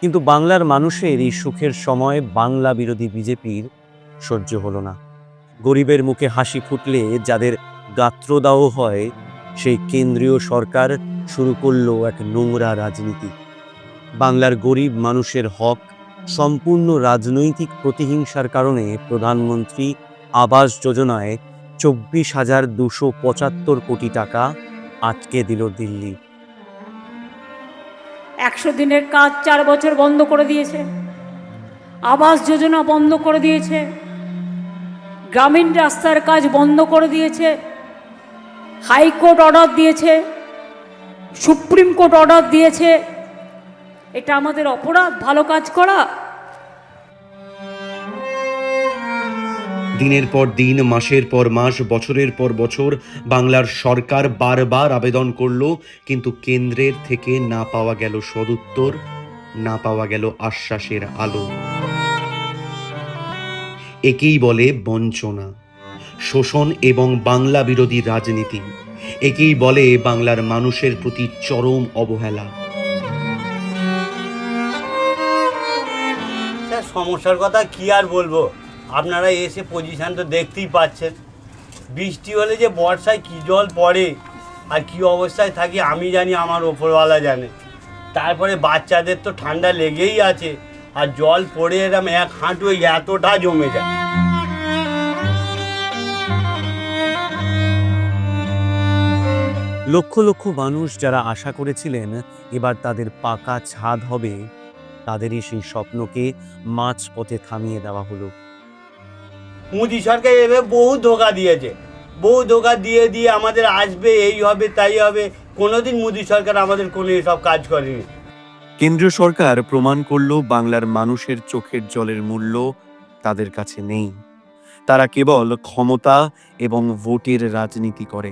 কিন্তু বাংলার মানুষের এই সুখের সময় বাংলা বিরোধী বিজেপির সহ্য হলো না। গরিবের মুখে হাসি ফুটলে যাদের গাত্রদাহ হয়, সেই কেন্দ্রীয় সরকার শুরু করলো এক নোংরা রাজনীতি। বাংলার গরিব মানুষের হক সম্পূর্ণ রাজনৈতিক প্রতিহিংসার কারণে প্রধানমন্ত্রী আবাস যোজনায় 24,275 কোটি টাকা আটকে দিল দিল্লি। 100 দিনের কাজ 4 বছর বন্ধ করে দিয়েছে, আবাস যোজনা বন্ধ করে দিয়েছে, গ্রামীণ রাস্তার কাজ বন্ধ করে দিয়েছে, হাইকোর্ট অর্ডার দিয়েছে, সুপ্রিম কোর্ট অর্ডার দিয়েছে। এটা আমাদের অপরাধ ভালো কাজ করা? দিনের পর দিন, মাসের পর মাস, বছরের পর বছর বাংলার সরকার বারবার আবেদন করলো, কিন্তু কেন্দ্রের থেকে না পাওয়া গেল সদুত্তর, না পাওয়া গেল আশ্বাসের আলো। একেই বলে বঞ্চনা, শোষণ এবং বাংলা বিরোধী রাজনীতি। একেই বলে বাংলার মানুষের প্রতি চরম অবহেলা। সমস্যার কথা কি আর বলবো, আপনারা এসে পজিশন তো দেখতেই পাচ্ছেন। বৃষ্টি হলে যে বর্ষায় কি জল পড়ে আর কি অবস্থায় থাকি আমি জানি, আমার ওপরওয়ালা জানে। তারপরে বাচ্চাদের তো ঠান্ডা লেগেই আছে, আর জল পড়ে এরম এক হাঁটু এতটা জমে যায়। লক্ষ লক্ষ মানুষ যারা আশা করেছিলেন এবার তাদের পাকা ছাদ হবে, তাদেরই সেই স্বপ্নকে মাঝপথে থামিয়ে দেওয়া হলো। মোদি সরকার এভাবে বহু ধোঁকা দিয়েছে, বহু ধোঁকা দিয়ে দিয়ে আমাদের আসবে, এই হবে তাই হবে। কোনোদিন মোদি সরকার আমাদের কোনো এসব কাজ করেনি। কেন্দ্রীয় সরকার প্রমাণ করলো বাংলার মানুষের চোখের জলের মূল্য তাদের কাছে নেই। তারা কেবল ক্ষমতা এবং ভোটের রাজনীতি করে।